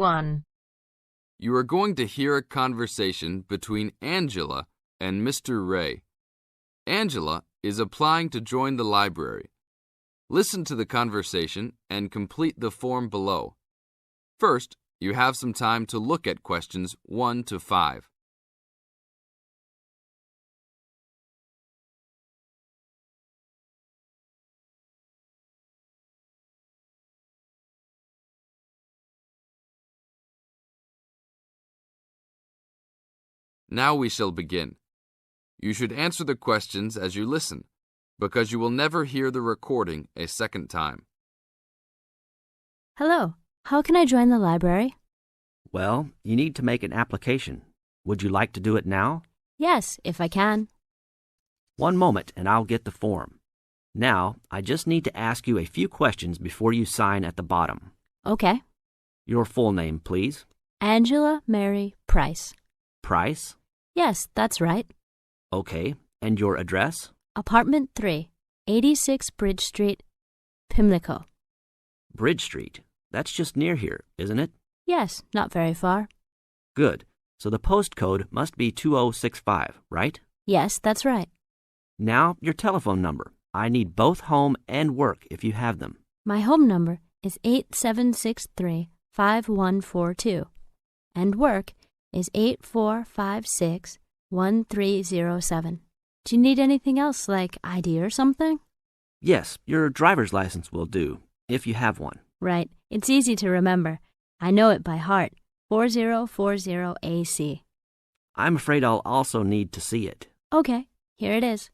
1. You are going to hear a conversation between Angela and Mr. Ray. Angela is applying to join the library. Listen to the conversation and complete the form below. First, you have some time to look at questions 1 to 5. Now we shall begin. You should answer the questions as you listen, because you will never hear the recording a second time. Hello, how can I join the library? Well, you need to make an application. Would you like to do it now? Yes, if I can. One moment and I'll get the form. Now, I just need to ask you a few questions before you sign at the bottom. Okay. Your full name, please. Angela Mary Price. Price? Yes, that's right. Okay. And your address? Apartment 3, 86 Bridge Street, Pimlico. Bridge Street. That's just near here, isn't it? Yes, not very far. Good. So the postcode must be 2065, right? Yes, that's right. Now, your telephone number. I need both home and work if you have them. My home number is 8763-5142, and work is 8456-1307. Do you need anything else, like ID or something? Yes, your driver's license will do, if you have one. Right. It's easy to remember. I know it by heart. 4040AC. I'm afraid I'll also need to see it. Okay, here it is.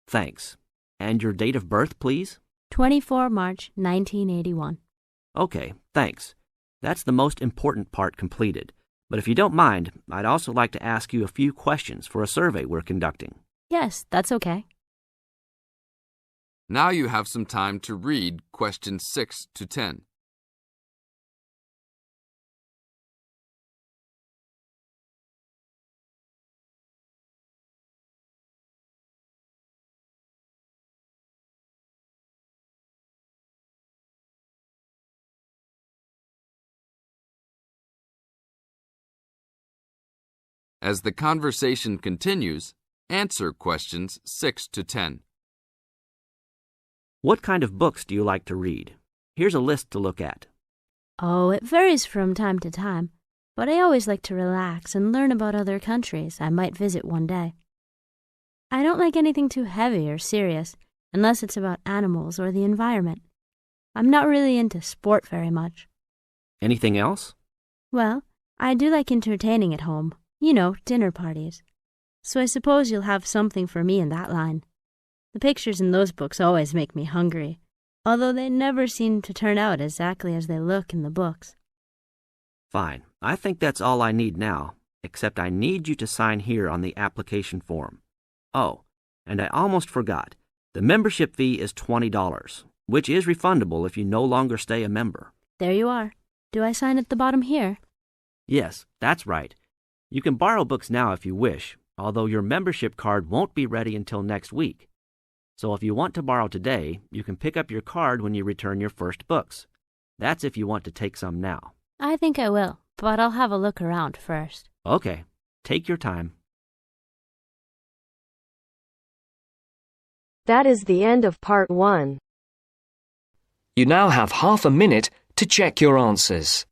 Thanks. And your date of birth, please? 24 March 1981. Okay, thanks. That's the most important part completed. But if you don't mind, I'd also like to ask you a few questions for a survey we're conducting. Yes, that's okay. Now you have some time to read questions 6 to 10. As the conversation continues, answer questions 6 to 10. What kind of books do you like to read? Here's a list to look at. Oh, it varies from time to time, but I always like to relax and learn about other countries I might visit one day. I don't like anything too heavy or serious, unless it's about animals or the environment. I'm not really into sport very much. Anything else? Well, I do like entertaining at home. You know, dinner parties. So I suppose you'll have something for me in that line. The pictures in those books always make me hungry, although they never seem to turn out exactly as they look in the books. Fine. I think that's all I need now, except I need you to sign here on the application form. Oh, and I almost forgot. The membership fee is $20, which is refundable if you no longer stay a member. There you are. Do I sign at the bottom here? Yes, that's right. You can borrow books now if you wish, although your membership card won't be ready until next week. So if you want to borrow today, you can pick up your card when you return your first books. That's if you want to take some now. I think I will, but I'll have a look around first. Okay, take your time. That is the end of part 1. You now have half a minute to check your answers.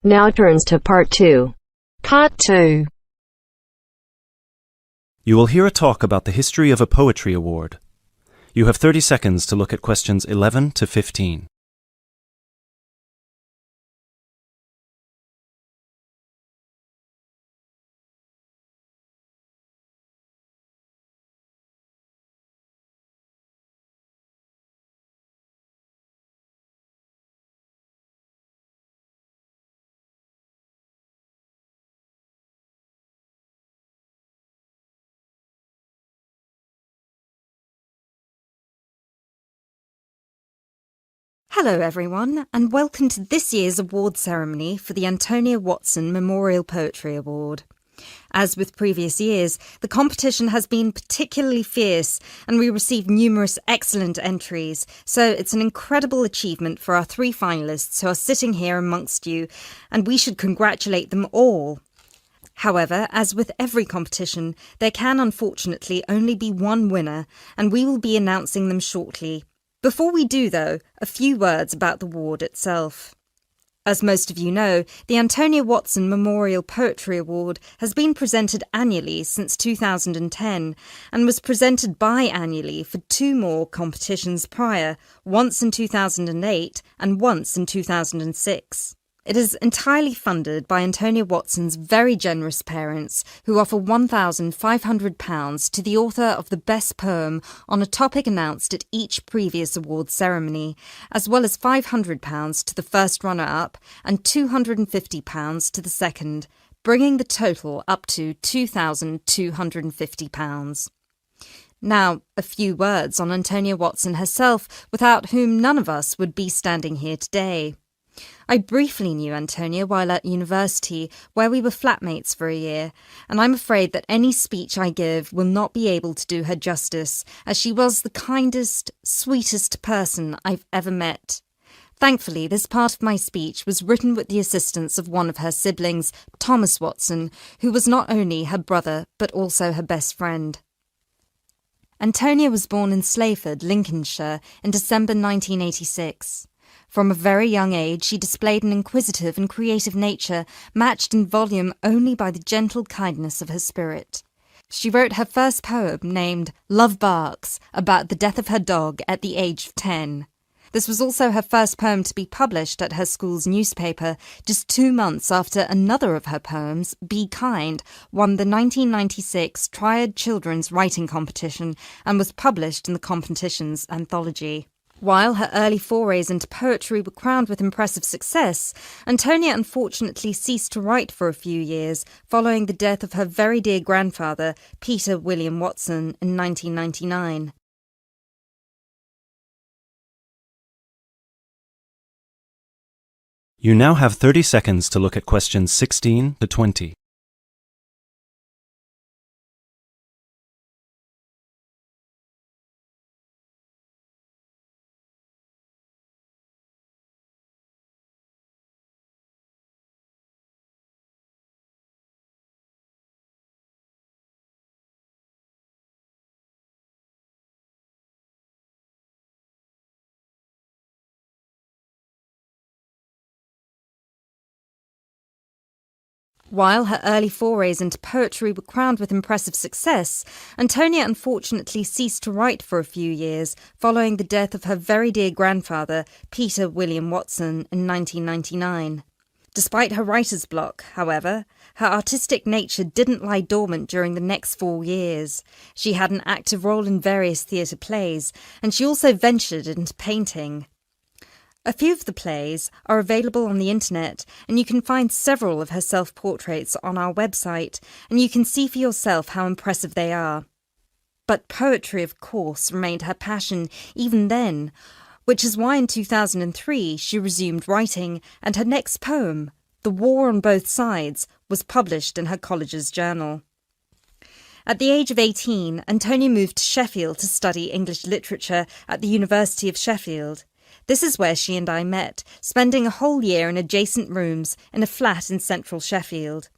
Now turns to part 2. Part 2. You will hear a talk about the history of a poetry award. You have 30 seconds to look at questions 11 to 15. Hello everyone, and welcome to this year's award ceremony for the Antonia Watson Memorial Poetry Award. As with previous years, the competition has been particularly fierce and we received numerous excellent entries, so it's an incredible achievement for our 3 finalists who are sitting here amongst you, and we should congratulate them all. However, as with every competition, there can unfortunately only be one winner, and we will be announcing them shortly. Before we do, though, a few words about the award itself. As most of you know, the Antonia Watson Memorial Poetry Award has been presented annually since 2010 and was presented biannually for 2 more competitions prior, once in 2008 and once in 2006. It is entirely funded by Antonia Watson's very generous parents, who offer £1,500 to the author of the best poem on a topic announced at each previous award ceremony, as well as £500 to the first runner-up and £250 to the second, bringing the total up to £2,250. Now, a few words on Antonia Watson herself, without whom none of us would be standing here today. I briefly knew Antonia while at university, where we were flatmates for a year, and I'm afraid that any speech I give will not be able to do her justice, as she was the kindest, sweetest person I've ever met. Thankfully, this part of my speech was written with the assistance of one of her siblings, Thomas Watson, who was not only her brother, but also her best friend. Antonia was born in Slayford, Lincolnshire, in December 1986. From a very young age, she displayed an inquisitive and creative nature, matched in volume only by the gentle kindness of her spirit. She wrote her first poem, named Love Barks, about the death of her dog at the age of 10. This was also her first poem to be published at her school's newspaper, just 2 months after another of her poems, Be Kind, won the 1996 Triad Children's Writing Competition and was published in the competition's anthology. While her early forays into poetry were crowned with impressive success, Antonia unfortunately ceased to write for a few years following the death of her very dear grandfather, Peter William Watson, in 1999. You now have 30 seconds to look at questions 16 to 20. While her early forays into poetry were crowned with impressive success, Antonia unfortunately ceased to write for a few years following the death of her very dear grandfather, Peter William Watson, in 1999. Despite her writer's block, however, her artistic nature didn't lie dormant during the next 4 years. She had an active role in various theatre plays, and she also ventured into painting. A few of the plays are available on the internet, and you can find several of her self-portraits on our website, and you can see for yourself how impressive they are. But poetry, of course, remained her passion even then, which is why in 2003 she resumed writing, and her next poem, The War on Both Sides, was published in her college's journal. At the age of 18, Antonia moved to Sheffield to study English literature at the University of Sheffield. This is where she and I met, spending a whole year in adjacent rooms in a flat in central Sheffield.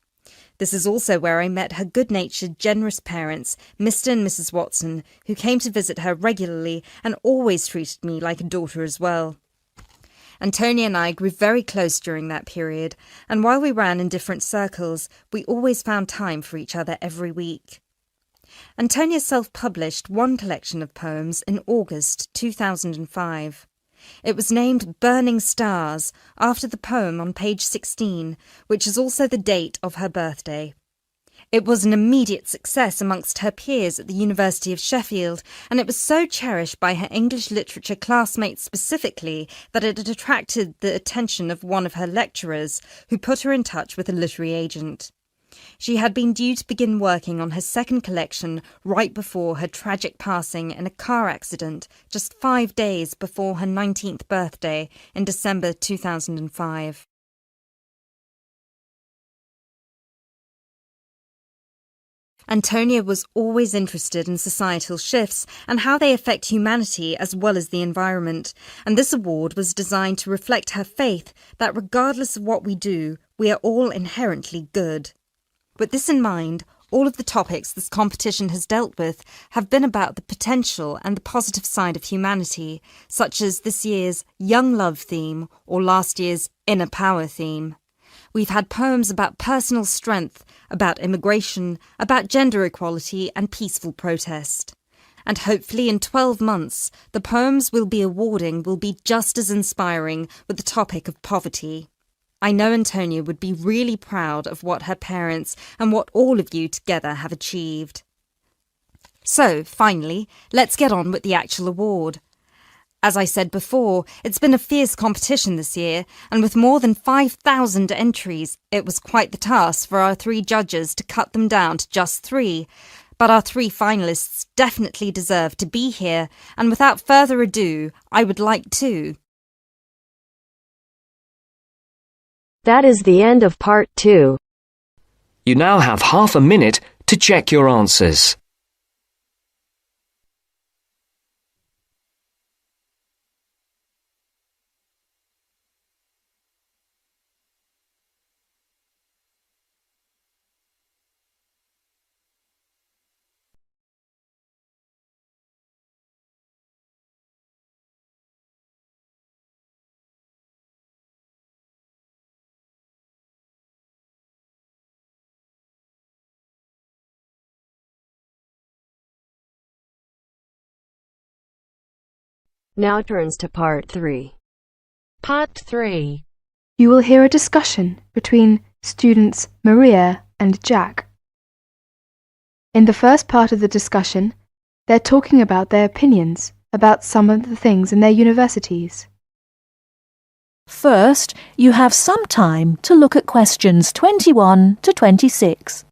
This is also where I met her good-natured, generous parents, Mr. and Mrs. Watson, who came to visit her regularly and always treated me like a daughter as well. Antonia and I grew very close during that period, and while we ran in different circles, we always found time for each other every week. Antonia self-published one collection of poems in August 2005. It was named Burning Stars, after the poem on page 16, which is also the date of her birthday. It was an immediate success amongst her peers at the University of Sheffield, and it was so cherished by her English literature classmates specifically that it had attracted the attention of one of her lecturers, who put her in touch with a literary agent. She had been due to begin working on her second collection right before her tragic passing in a car accident just 5 days before her 19th birthday in December 2005. Antonia was always interested in societal shifts and how they affect humanity as well as the environment, and this award was designed to reflect her faith that regardless of what we do, we are all inherently good. With this in mind, all of the topics this competition has dealt with have been about the potential and the positive side of humanity, such as this year's Young Love theme or last year's Inner Power theme. We've had poems about personal strength, about immigration, about gender equality and peaceful protest. And hopefully in 12 months, the poems we'll be awarding will be just as inspiring with the topic of poverty. I know Antonia would be really proud of what her parents and what all of you together have achieved. So, finally, let's get on with the actual award. As I said before, it's been a fierce competition this year, and with more than 5,000 entries, it was quite the task for our 3 judges to cut them down to just 3. But our 3 finalists definitely deserve to be here, and without further ado, I would like to. That is the end of part 2. You now have half a minute to check your answers. Now turns to part 3. Part 3. You will hear a discussion between students Maria and Jack. In the first part of the discussion, they're talking about their opinions about some of the things in their universities. First, you have some time to look at questions 21 to 26.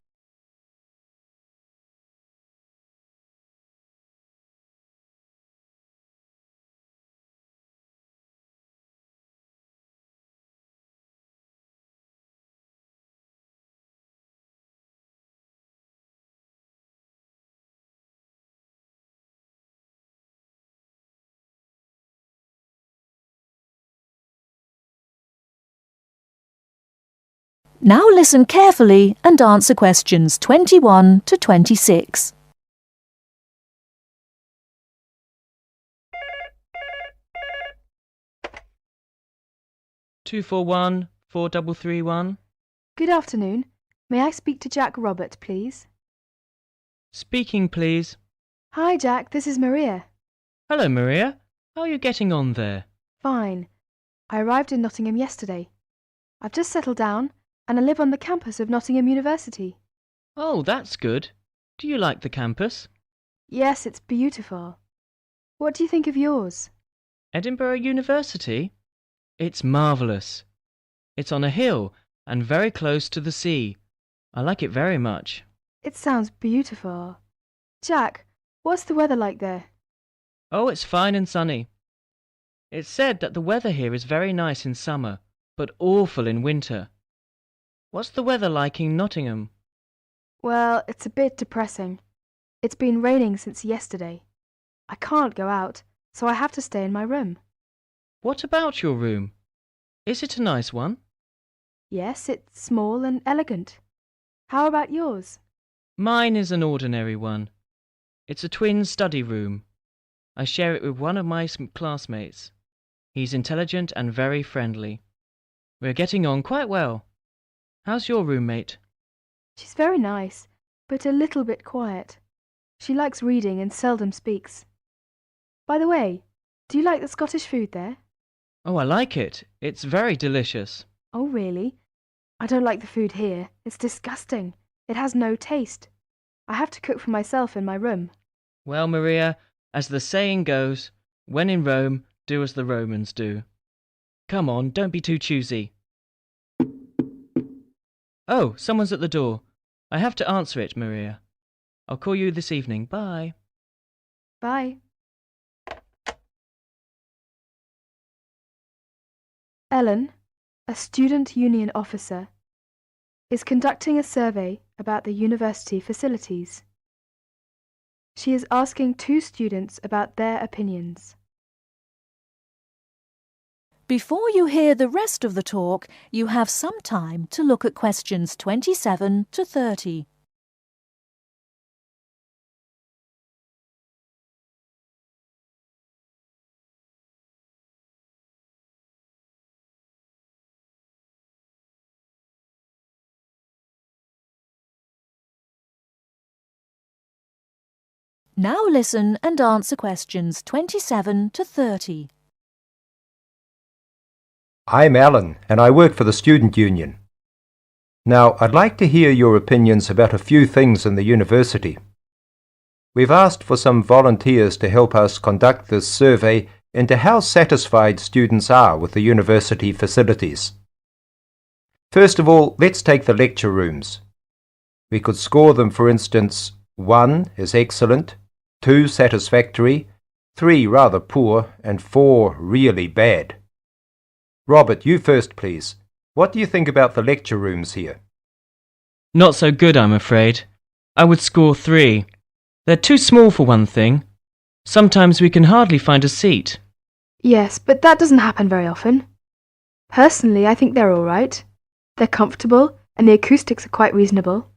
Now listen carefully and answer questions 21 to 26. Two four one 4331. Good afternoon. May I speak to Jack Robert, please? Speaking, please. Hi, Jack. This is Maria. Hello, Maria. How are you getting on there? Fine. I arrived in Nottingham yesterday. I've just settled down, and I live on the campus of Nottingham University. Oh, that's good. Do you like the campus? Yes, it's beautiful. What do you think of yours? Edinburgh University? It's marvellous. It's on a hill and very close to the sea. I like it very much. It sounds beautiful. Jack, what's the weather like there? Oh, it's fine and sunny. It's said that the weather here is very nice in summer, but awful in winter. What's the weather like in Nottingham? Well, it's a bit depressing. It's been raining since yesterday. I can't go out, so I have to stay in my room. What about your room? Is it a nice one? Yes, it's small and elegant. How about yours? Mine is an ordinary one. It's a twin study room. I share it with one of my classmates. He's intelligent and very friendly. We're getting on quite well. How's your roommate? She's very nice, but a little bit quiet. She likes reading and seldom speaks. By the way, do you like the Scottish food there? Oh, I like it. It's very delicious. Oh, really? I don't like the food here. It's disgusting. It has no taste. I have to cook for myself in my room. Well, Maria, as the saying goes, when in Rome, do as the Romans do. Come on, don't be too choosy. Oh, someone's at the door. I have to answer it, Maria. I'll call you this evening. Bye. Bye. Ellen, a student union officer, is conducting a survey about the university facilities. She is asking 2 students about their opinions. Before you hear the rest of the talk, you have some time to look at questions 27 to 30. Now listen and answer questions 27 to 30. I'm Alan, and I work for the Student Union. Now, I'd like to hear your opinions about a few things in the university. We've asked for some volunteers to help us conduct this survey into how satisfied students are with the university facilities. First of all, let's take the lecture rooms. We could score them, for instance, 1 is excellent, 2 satisfactory, 3 rather poor, and 4 really bad. Robert, you first, please. What do you think about the lecture rooms here? Not so good, I'm afraid. I would score 3. They're too small for one thing. Sometimes we can hardly find a seat. Yes, but that doesn't happen very often. Personally, I think they're all right. They're comfortable, and the acoustics are quite reasonable.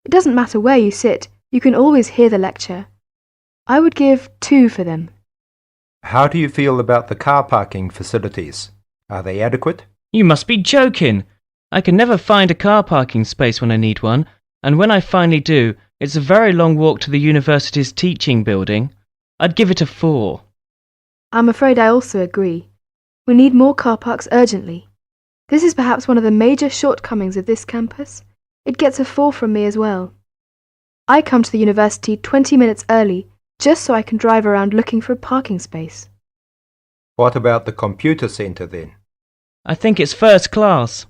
It doesn't matter where you sit, you can always hear the lecture. I would give 2 for them. How do you feel about the car parking facilities? Are they adequate? You must be joking. I can never find a car parking space when I need one, and when I finally do, it's a very long walk to the university's teaching building. I'd give it a 4. I'm afraid I also agree. We need more car parks urgently. This is perhaps one of the major shortcomings of this campus. It gets a 4 from me as well. I come to the university 20 minutes early just so I can drive around looking for a parking space. What about the computer centre then? I think it's first class.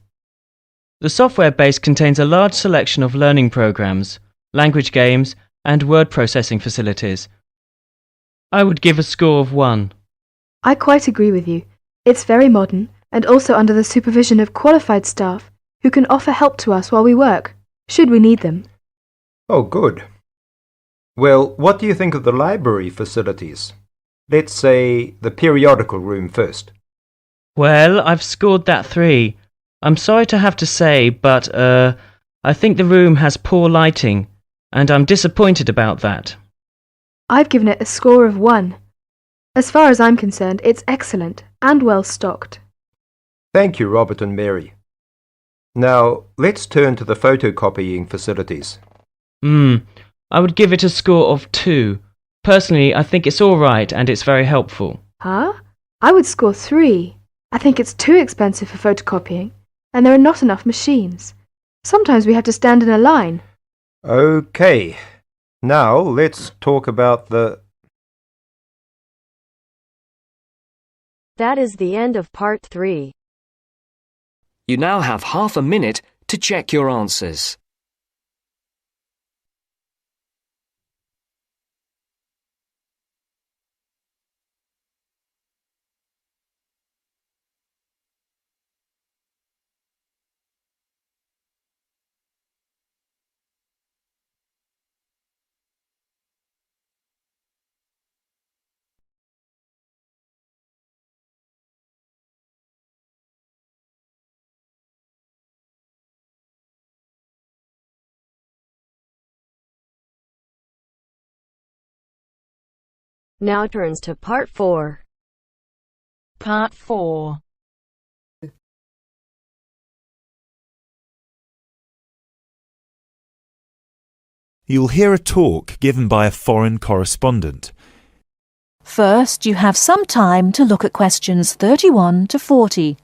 The software base contains a large selection of learning programs, language games, and word processing facilities. I would give a score of 1. I quite agree with you. It's very modern and also under the supervision of qualified staff who can offer help to us while we work, should we need them. Oh, good. Well, what do you think of the library facilities? Let's say the periodical room first. Well, I've scored that 3. I'm sorry to have to say, but, I think the room has poor lighting, and I'm disappointed about that. I've given it a score of 1. As far as I'm concerned, it's excellent and well stocked. Thank you, Robert and Mary. Now, let's turn to the photocopying facilities. I would give it a score of 2. Personally, I think it's all right and it's very helpful. Huh? I would score 3. I think it's too expensive for photocopying, and there are not enough machines. Sometimes we have to stand in a line. Okay. Now, let's talk about the... That is the end of part 3. You now have half a minute to check your answers. Now turns to part 4. Part 4. You'll hear a talk given by a foreign correspondent. First, you have some time to look at questions 31 to 40.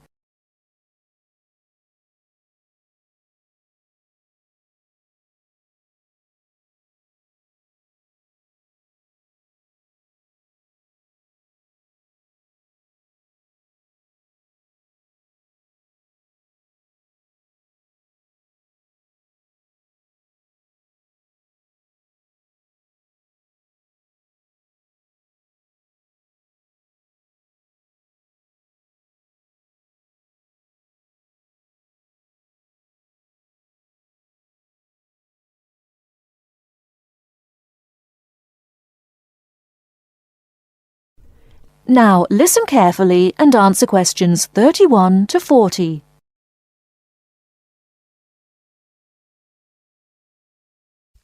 Now listen carefully and answer questions 31 to 40.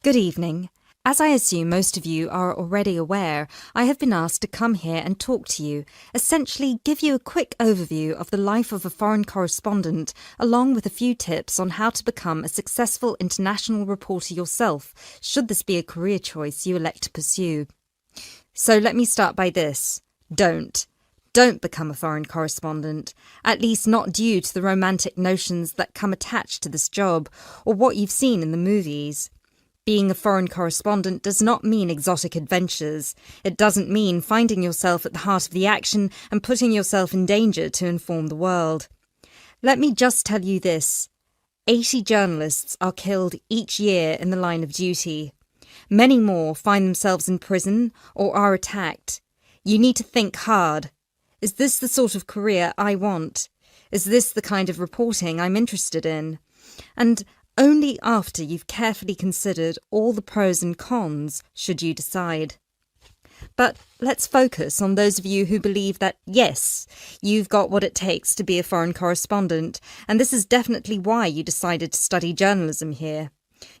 Good evening. As I assume most of you are already aware, I have been asked to come here and talk to you, essentially give you a quick overview of the life of a foreign correspondent, along with a few tips on how to become a successful international reporter yourself, should this be a career choice you elect to pursue. So let me start by this. Don't become a foreign correspondent, at least not due to the romantic notions that come attached to this job, or what you've seen in the movies. Being a foreign correspondent does not mean exotic adventures. It doesn't mean finding yourself at the heart of the action and putting yourself in danger to inform the world. Let me just tell you this. 80 journalists are killed each year in the line of duty. Many more find themselves in prison or are attacked. You need to think hard. Is this the sort of career I want? Is this the kind of reporting I'm interested in? And only after you've carefully considered all the pros and cons should you decide. But let's focus on those of you who believe that, yes, you've got what it takes to be a foreign correspondent, and this is definitely why you decided to study journalism here.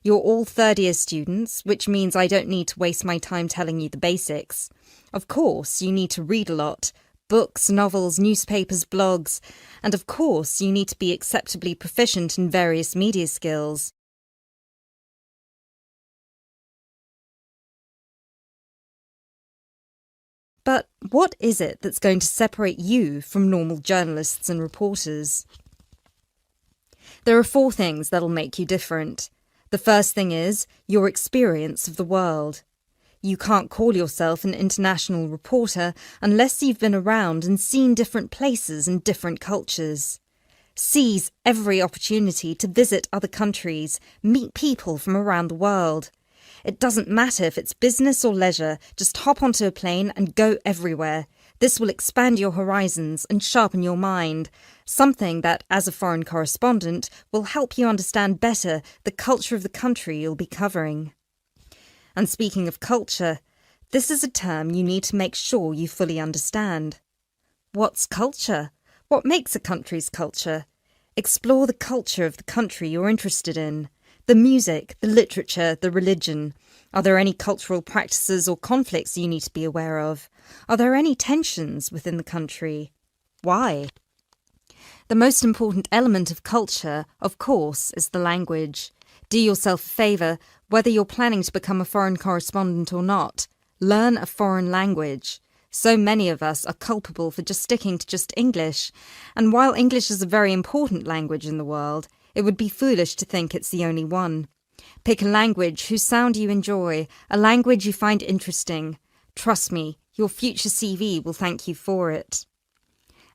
You're all third-year students, which means I don't need to waste my time telling you the basics. Of course, you need to read a lot. Books, novels, newspapers, blogs, and of course you need to be acceptably proficient in various media skills. But what is it that's going to separate you from normal journalists and reporters? There are 4 things that'll make you different. The first thing is your experience of the world. You can't call yourself an international reporter unless you've been around and seen different places and different cultures. Seize every opportunity to visit other countries, meet people from around the world. It doesn't matter if it's business or leisure, just hop onto a plane and go everywhere. This will expand your horizons and sharpen your mind, something that, as a foreign correspondent, will help you understand better the culture of the country you'll be covering. And speaking of culture, this is a term you need to make sure you fully understand. What's culture? What makes a country's culture? Explore the culture of the country you're interested in. The music, the literature, the religion. Are there any cultural practices or conflicts you need to be aware of? Are there any tensions within the country? Why? The most important element of culture, of course, is the language. Do yourself a favour, whether you're planning to become a foreign correspondent or not. Learn a foreign language. So many of us are culpable for just sticking to just English, and while English is a very important language in the world, it would be foolish to think it's the only one. Pick a language whose sound you enjoy, a language you find interesting. Trust me, your future CV will thank you for it.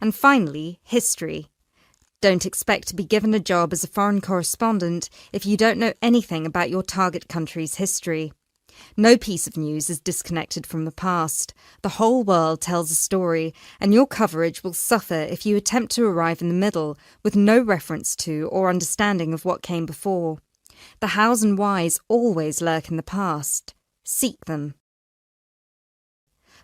And finally, history. Don't expect to be given a job as a foreign correspondent if you don't know anything about your target country's history. No piece of news is disconnected from the past. The whole world tells a story, and your coverage will suffer if you attempt to arrive in the middle with no reference to or understanding of what came before. The hows and whys always lurk in the past. Seek them.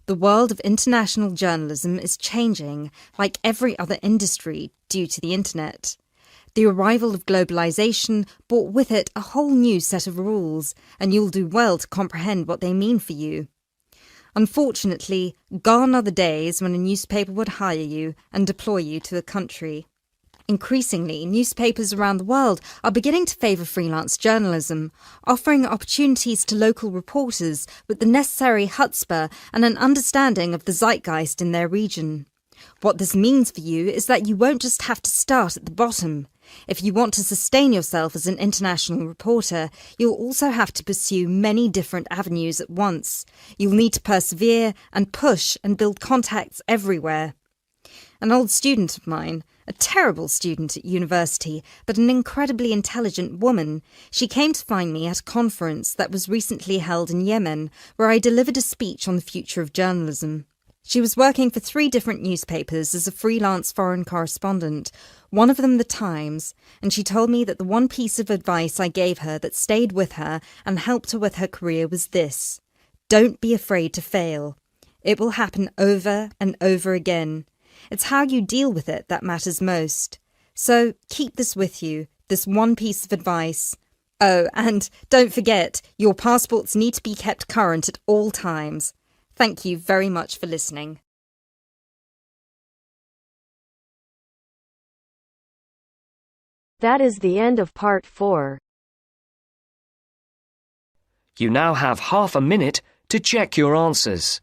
The world of international journalism is changing, like every other industry, due to the internet. The arrival of globalization brought with it a whole new set of rules, and you'll do well to comprehend what they mean for you. Unfortunately, gone are the days when a newspaper would hire you and deploy you to a country. Increasingly, newspapers around the world are beginning to favour freelance journalism, offering opportunities to local reporters with the necessary chutzpah and an understanding of the zeitgeist in their region. What this means for you is that you won't just have to start at the bottom. If you want to sustain yourself as an international reporter, you'll also have to pursue many different avenues at once. You'll need to persevere and push and build contacts everywhere. An old student of mine, a terrible student at university, but an incredibly intelligent woman, she came to find me at a conference that was recently held in Yemen, where I delivered a speech on the future of journalism. She was working for 3 different newspapers as a freelance foreign correspondent, one of them The Times, and she told me that the one piece of advice I gave her that stayed with her and helped her with her career was this: don't be afraid to fail. It will happen over and over again. It's how you deal with it that matters most. So keep this with you, this one piece of advice. Oh, and don't forget, your passports need to be kept current at all times. Thank you very much for listening. That is the end of part 4. You now have half a minute to check your answers.